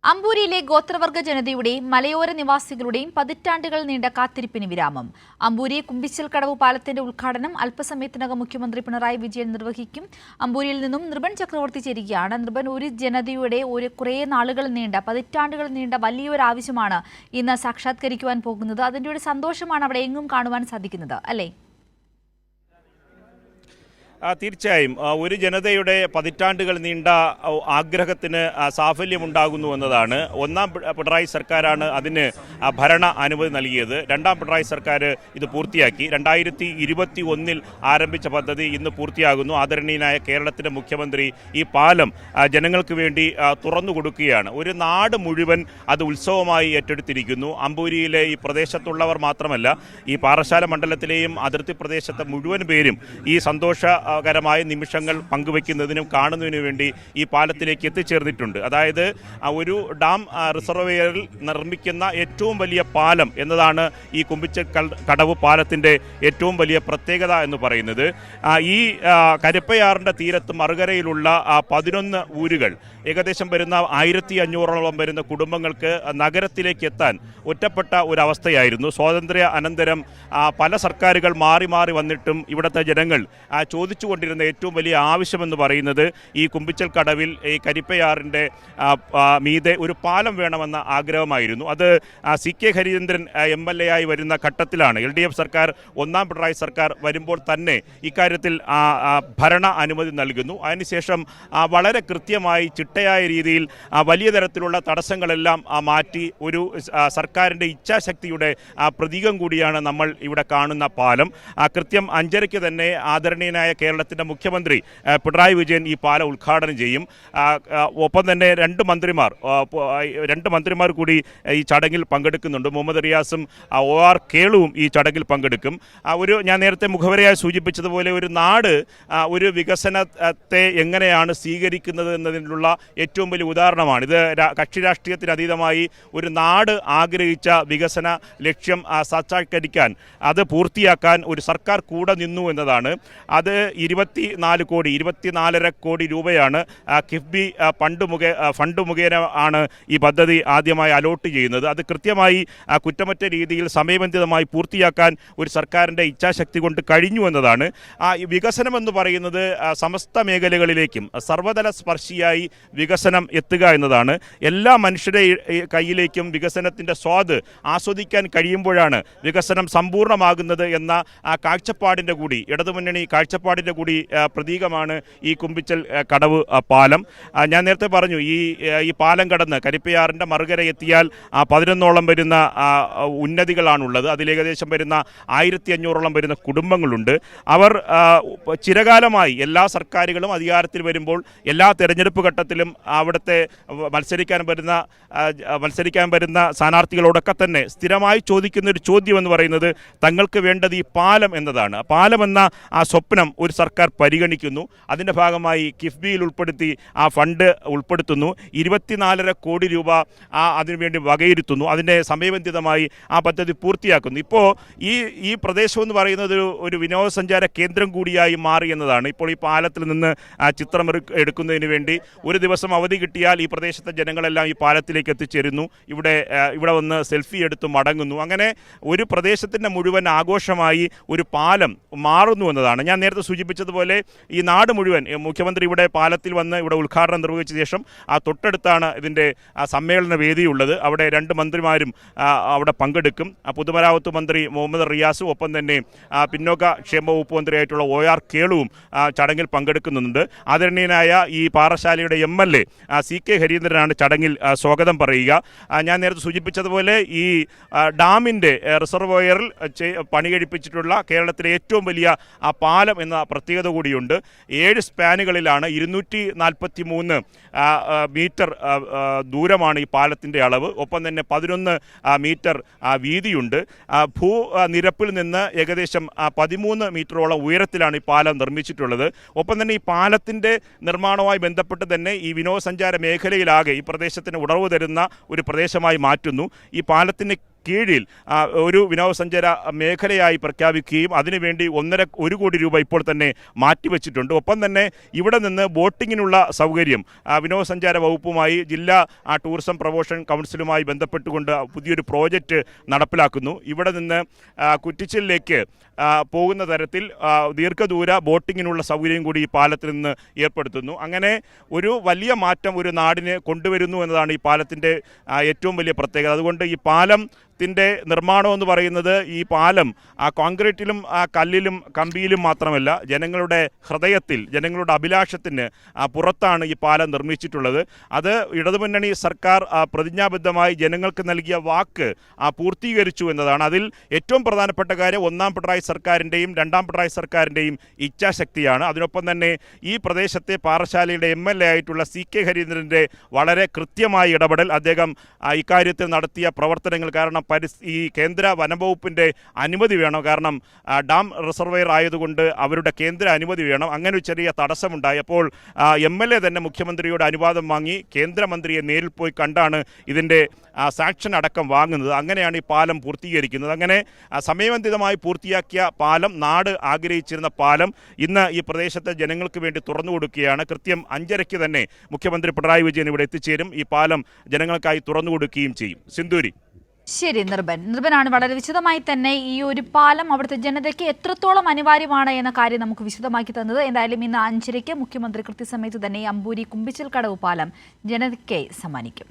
അമ്പൂരിയിലെ ഗോത്രവർഗ ജനതയുടെയും മലയോര നിവാസികളുടെയും പതിറ്റാണ്ടുകൾ നീണ്ട കാത്തിരിപ്പിന് വിരാമം. അമ്പൂരി കുമ്പിച്ചൽക്കടവ് പാലത്തിന്റെ ഉദ്ഘാടനം അല്പസമയത്തിനകം മുഖ്യമന്ത്രി പിണറായി വിജയൻ നിർവഹിക്കും. അമ്പൂരിയിൽ നിന്നും നൃപൻ ചക്രവർത്തി ചേരുകയാണ്. നൃപൻ, ഒരു ജനതയുടെ കുറേ നാളുകൾ നീണ്ട, പതിറ്റാണ്ടുകൾ നീണ്ട വലിയൊരു ആവശ്യമാണ് ഇന്ന് സാക്ഷാത്കരിക്കുവാൻ പോകുന്നത്. അതിൻ്റെ ഒരു സന്തോഷമാണ് അവിടെ എങ്ങും കാണുവാൻ സാധിക്കുന്നത്, അല്ലേ? തീർച്ചയായും ഒരു ജനതയുടെ പതിറ്റാണ്ടുകൾ നീണ്ട ആഗ്രഹത്തിന് സാഫല്യമുണ്ടാകുന്നു എന്നതാണ്. ഒന്നാം പിണറായി സർക്കാരാണ് അതിന് ഭരണ അനുമതി നൽകിയത്. രണ്ടാം പിണറായി സർക്കാർ ഇത് പൂർത്തിയാക്കി. 2021 ആരംഭിച്ച പദ്ധതി ഇന്ന് പൂർത്തിയാകുന്നു. ആദരണീയനായ കേരളത്തിൻ്റെ മുഖ്യമന്ത്രി ഈ പാലം ജനങ്ങൾക്ക് വേണ്ടി തുറന്നു കൊടുക്കുകയാണ്. ഒരു നാട് മുഴുവൻ അത് ഉത്സവമായി ഏറ്റെടുത്തിരിക്കുന്നു. അമ്പൂരിയിലെ ഈ പ്രദേശത്തുള്ളവർ മാത്രമല്ല, ഈ പാറശാല മണ്ഡലത്തിലെയും അതിർത്തി പ്രദേശത്തെ മുഴുവൻ പേരും ഈ കരമായ നിമിഷങ്ങൾ പങ്കുവയ്ക്കുന്നതിനും കാണുന്നതിനു വേണ്ടി ഈ പാലത്തിലേക്ക് എത്തിച്ചേർന്നിട്ടുണ്ട്. അതായത് ഒരു ഡാം റിസർവെയറിൽ നിർമ്മിക്കുന്ന ഏറ്റവും വലിയ പാലം എന്നതാണ് ഈ കുമ്പിച്ചക്കടവ് പാലത്തിൻ്റെ ഏറ്റവും വലിയ പ്രത്യേകത എന്ന് പറയുന്നത്. ഈ കരുപ്പയാറിൻ്റെ തീരത്ത് മറുകരയിലുള്ള 11 ഊരുകൾ, ഏകദേശം വരുന്ന 1500ഓളം വരുന്ന കുടുംബങ്ങൾക്ക് നഗരത്തിലേക്ക് എത്താൻ ഒറ്റപ്പെട്ട ഒരവസ്ഥയായിരുന്നു. സ്വാതന്ത്ര്യ അനന്തരം പല സർക്കാരുകൾ മാറി മാറി വന്നിട്ടും ഇവിടുത്തെ ജനങ്ങൾ ചോദിച്ചുകൊണ്ടിരുന്ന ഏറ്റവും വലിയ ആവശ്യമെന്ന് പറയുന്നത് ഈ കുമ്പിച്ചൽക്കടവിൽ ഈ കരിപ്പയാറിൻ്റെ മീതെ ഒരു പാലം വേണമെന്ന ആഗ്രഹമായിരുന്നു. അത് CK ഹരീന്ദ്രൻ MLA ആയി വരുന്ന ഘട്ടത്തിലാണ്, LDF സർക്കാർ, ഒന്നാം പിണറായി സർക്കാർ വരുമ്പോൾ തന്നെ ഇക്കാര്യത്തിൽ ഭരണ അനുമതി നൽകുന്നു. അതിനുശേഷം വളരെ കൃത്യമായി ചിട്ടയായ രീതിയിൽ വലിയ തരത്തിലുള്ള തടസ്സങ്ങളെല്ലാം മാറ്റി ഒരു സർക്കാരിൻ്റെ ഇച്ഛാശക്തിയുടെ പ്രതീകം കൂടിയാണ് നമ്മൾ ഇവിടെ കാണുന്ന പാലം. കൃത്യം 5:30 തന്നെ ആദരണീയനായ കേരളത്തിൻ്റെ മുഖ്യമന്ത്രി പിണറായി വിജയൻ ഈ പാലം ഉദ്ഘാടനം ചെയ്യും. ഒപ്പം തന്നെ രണ്ട് മന്ത്രിമാർ കൂടി ഈ ചടങ്ങിൽ പങ്കെടുക്കുന്നുണ്ട്. മുഹമ്മദ് റിയാസും OR കേളുവും ഈ ചടങ്ങിൽ പങ്കെടുക്കും. ഞാൻ നേരത്തെ മുഖവരയായി സൂചിപ്പിച്ചതുപോലെ ഒരു നാട് ഒരു വികസനത്തെ എങ്ങനെയാണ് സ്വീകരിക്കുന്നത് എന്നതിനുള്ള ഏറ്റവും വലിയ ഉദാഹരണമാണ് ഇത്. കക്ഷി രാഷ്ട്രീയത്തിന് അതീതമായി ഒരു നാട് ആഗ്രഹിച്ച വികസന ലക്ഷ്യം സാക്ഷാത്കരിക്കാൻ, അത് പൂർത്തിയാക്കാൻ ഒരു സർക്കാർ കൂടെ നിന്നു എന്നതാണ്. അത് 24.5 കോടി രൂപയാണ് കിഫ്ബി ഫണ്ട് മുഖേന ആണ് ഈ പദ്ധതി ആദ്യമായി അലോട്ട് ചെയ്യുന്നത്. അത് കൃത്യമായി കുറ്റമറ്റ രീതിയിൽ സമയബന്ധിതമായി പൂർത്തിയാക്കാൻ ഒരു സർക്കാരിൻ്റെ ഇച്ഛാശക്തി കൊണ്ട് കഴിഞ്ഞു എന്നതാണ്. വികസനം എന്ന് പറയുന്നത് സമസ്ത മേഖലകളിലേക്കും സർവ്വതല സ്പർശിയായി വികസനം എത്തുക എന്നതാണ്. എല്ലാ മനുഷ്യരുടെ കയ്യിലേക്കും വികസനത്തിൻ്റെ സ്വാദ് ആസ്വദിക്കാൻ കഴിയുമ്പോഴാണ് വികസനം സമ്പൂർണ്ണമാകുന്നത് എന്ന കാഴ്ചപ്പാടിൻ്റെ കൂടി, ഇടതുമുന്നണി കാഴ്ചപ്പാടിൻ്റെ കൂടി പ്രതീകമാണ് ഈ കുമ്പിച്ചൽ കടവ് പാലം. ഞാൻ നേരത്തെ പറഞ്ഞു, ഈ പാലം കടന്ന് കരിപ്പയാറിൻ്റെ മറുകര എത്തിയാൽ 11ഓളം വരുന്ന ഉന്നതികളാണുള്ളത്. അതിലേകദേശം വരുന്ന 1500ഓളം വരുന്ന കുടുംബങ്ങളുണ്ട്. അവർ ചിരകാലമായി എല്ലാ സർക്കാരുകളും അധികാരത്തിൽ വരുമ്പോൾ എല്ലാ തെരഞ്ഞെടുപ്പ് ഘട്ടത്തിലും അവിടുത്തെ മത്സരിക്കാൻ വരുന്ന സ്ഥാനാർത്ഥികളോടൊക്കെ തന്നെ സ്ഥിരമായി ചോദിക്കുന്ന ഒരു ചോദ്യം എന്ന് പറയുന്നത് തങ്ങൾക്ക് വേണ്ടത് ഈ പാലം എന്നതാണ്. പാലം എന്ന ആ സ്വപ്നം ഒരു സർക്കാർ പരിഗണിക്കുന്നു. അതിൻ്റെ ഭാഗമായി കിഫ്ബിയിൽ ഉൾപ്പെടുത്തി ആ ഫണ്ട് ഉൾപ്പെടുത്തുന്നു. 24.5 കോടി രൂപ അതിനുവേണ്ടി വകയിരുത്തുന്നു. അതിൻ്റെ സമയബന്ധിതമായി ആ പദ്ധതി പൂർത്തിയാക്കുന്നു. ഇപ്പോൾ ഈ പ്രദേശം എന്ന് പറയുന്നത് ഒരു വിനോദസഞ്ചാര കേന്ദ്രം കൂടിയായി മാറി എന്നതാണ്. ഇപ്പോൾ ഈ പാലത്തിൽ നിന്ന് ചിത്രം എടുക്കുന്നതിന് വേണ്ടി ഒരു ദിവസം അവധി കിട്ടിയാൽ ഈ പ്രദേശത്തെ ജനങ്ങളെല്ലാം ഈ പാലത്തിലേക്ക് എത്തിച്ചേരുന്നു. ഇവിടെ വന്ന് സെൽഫി എടുത്ത് മടങ്ങുന്നു. അങ്ങനെ ഒരു പ്രദേശത്തിൻ്റെ മുഴുവൻ ആഘോഷമായി ഒരു പാലം മാറുന്നു എന്നതാണ്. ഞാൻ നേരത്തെ സൂചിപ്പിച്ചതുപോലെ ഈ നാട് മുഴുവൻ, മുഖ്യമന്ത്രി ഇവിടെ പാലത്തിൽ വന്ന് ഇവിടെ ഉദ്ഘാടനം നിർവഹിച്ച ശേഷം തൊട്ടടുത്താണ് ഇതിൻ്റെ സമ്മേളന വേദിയുള്ളത്. അവിടെ 2 മന്ത്രിമാരും അവിടെ പങ്കെടുക്കും. പൊതുമരാമത്ത് മന്ത്രി മുഹമ്മദ് റിയാസും ഒപ്പം തന്നെ പിന്നോക്ക ക്ഷേമ വകുപ്പ് മന്ത്രിയായിട്ടുള്ള OR കേളുവും ചടങ്ങിൽ പങ്കെടുക്കുന്നുണ്ട്. ആദരണീയനായ ഈ പാറശാലയുടെ MLA CK ഹരീന്ദ്രനാണ് ചടങ്ങിൽ സ്വാഗതം പറയുക. ഞാൻ നേരത്തെ സൂചിപ്പിച്ചതുപോലെ ഈ ഡാമിൻ്റെ റിസർവോയറിൽ പണി കഴിപ്പിച്ചിട്ടുള്ള കേരളത്തിലെ ഏറ്റവും വലിയ പാലം എന്ന പ്രത്യേകത കൂടിയുണ്ട്. 7 സ്പാനുകളിലാണ് 243 മീറ്റർ ദൂരമാണ് ഈ പാലത്തിൻ്റെ അളവ്. ഒപ്പം തന്നെ 11 മീറ്റർ വീതിയുണ്ട്. ഭൂനിരപ്പിൽ നിന്ന് ഏകദേശം 13 മീറ്ററോളം ഉയരത്തിലാണ് ഈ പാലം നിർമ്മിച്ചിട്ടുള്ളത്. ഒപ്പം തന്നെ ഈ പാലത്തിൻ്റെ നിർമ്മാണവുമായി ബന്ധപ്പെട്ട് തന്നെ ഈ വിനോദസഞ്ചാര മേഖലയിലാകെ ഈ പ്രദേശത്തിന് ഉണർവ് തരുന്ന ഒരു പ്രദേശമായി മാറ്റുന്നു. ഈ പാലത്തിന് കീഴിൽ ഒരു വിനോദസഞ്ചാര മേഖലയായി പ്രഖ്യാപിക്കുകയും അതിനുവേണ്ടി 1.5 കോടി രൂപ ഇപ്പോൾ തന്നെ മാറ്റിവെച്ചിട്ടുണ്ട്. ഒപ്പം തന്നെ ഇവിടെ നിന്ന് ബോട്ടിങ്ങിനുള്ള സൗകര്യം വിനോദസഞ്ചാര വകുപ്പുമായി ജില്ലാ ടൂറിസം പ്രൊമോഷൻ കൗൺസിലുമായി ബന്ധപ്പെട്ടുകൊണ്ട് പുതിയൊരു പ്രോജക്റ്റ് നടപ്പിലാക്കുന്നു. ഇവിടെ നിന്ന് കുറ്റിച്ചിലേക്ക് പോകുന്ന തരത്തിൽ ദീർഘദൂര ബോട്ടിങ്ങിനുള്ള സൗകര്യം കൂടി ഈ പാലത്തിൽ നിന്ന് ഏർപ്പെടുത്തുന്നു. അങ്ങനെ ഒരു വലിയ മാറ്റം ഒരു നാടിന് കൊണ്ടുവരുന്നു എന്നതാണ് ഈ പാലത്തിൻ്റെ ഏറ്റവും വലിയ പ്രത്യേകത. അതുകൊണ്ട് ഈ പാലത്തിൻ്റെ നിർമ്മാണം എന്ന് പറയുന്നത് ഈ പാലം കോൺക്രീറ്റിലും കല്ലിലും കമ്പിയിലും മാത്രമല്ല, ജനങ്ങളുടെ ഹൃദയത്തിൽ, ജനങ്ങളുടെ അഭിലാഷത്തിന് പുറത്താണ് ഈ പാലം നിർമ്മിച്ചിട്ടുള്ളത്. അത് ഇടതുമുന്നണി സർക്കാർ പ്രതിജ്ഞാബദ്ധമായി ജനങ്ങൾക്ക് നൽകിയ വാക്ക് പൂർത്തീകരിച്ചു എന്നതാണ്. അതിൽ ഏറ്റവും പ്രധാനപ്പെട്ട കാര്യം ഒന്നാം പിണറായി സർക്കാരിൻ്റെയും രണ്ടാം പിണറായി സർക്കാരിൻ്റെയും ഇച്ഛാശക്തിയാണ്. അതിനൊപ്പം തന്നെ ഈ പ്രദേശത്തെ പാറശാലയുടെ MLA ആയിട്ടുള്ള CK ഹരീന്ദ്രൻ്റെ വളരെ കൃത്യമായ ഇടപെടൽ, അദ്ദേഹം ഇക്കാര്യത്തിൽ നടത്തിയ പ്രവർത്തനങ്ങൾ. കാരണം ഈ കേന്ദ്ര വനംവകുപ്പിൻ്റെ അനുമതി വേണം, കാരണം ഡാം റിസർവെയർ ആയതുകൊണ്ട് അവരുടെ കേന്ദ്ര അനുമതി വേണം. അങ്ങനെ ഒരു ചെറിയ തടസ്സമുണ്ടായപ്പോൾ MLA തന്നെ മുഖ്യമന്ത്രിയുടെ അനുവാദം വാങ്ങി കേന്ദ്രമന്ത്രിയെ നേരിൽ പോയി കണ്ടാണ് ഇതിൻ്റെ സാങ്ഷൻ അടക്കം വാങ്ങുന്നത്. അങ്ങനെയാണ് ഈ പാലം പൂർത്തീകരിക്കുന്നത്. അങ്ങനെ സമയബന്ധിതമായി പൂർത്തിയാക്കിയ പാലം, നാട് ആഗ്രഹിച്ചിരുന്ന പാലം ഇന്ന് ഈ പ്രദേശത്തെ ജനങ്ങൾക്ക് വേണ്ടി തുറന്നു കൊടുക്കുകയാണ്. കൃത്യം 5:30 തന്നെ മുഖ്യമന്ത്രി പിണറായി വിജയൻ ഇവിടെ എത്തിച്ചേരും. ഈ പാലം ജനങ്ങൾക്കായി തുറന്നു കൊടുക്കുകയും ചെയ്യും. സിന്ധൂരി. ശരി, നിർഭനാണ് വളരെ വിശദമായി തന്നെ ഈ ഒരു പാലം അവിടുത്തെ ജനതയ്ക്ക് എത്രത്തോളം അനിവാര്യമാണ് എന്ന കാര്യം നമുക്ക് വിശദമാക്കി തന്നത്. എന്തായാലും ഇന്ന് 5:30 മുഖ്യമന്ത്രി കൃത്യസമയത്ത് തന്നെ അമ്പൂരി കുമ്പിച്ചിൽ കടവ് പാലം ജനതയ്ക്ക് സമ്മാനിക്കും.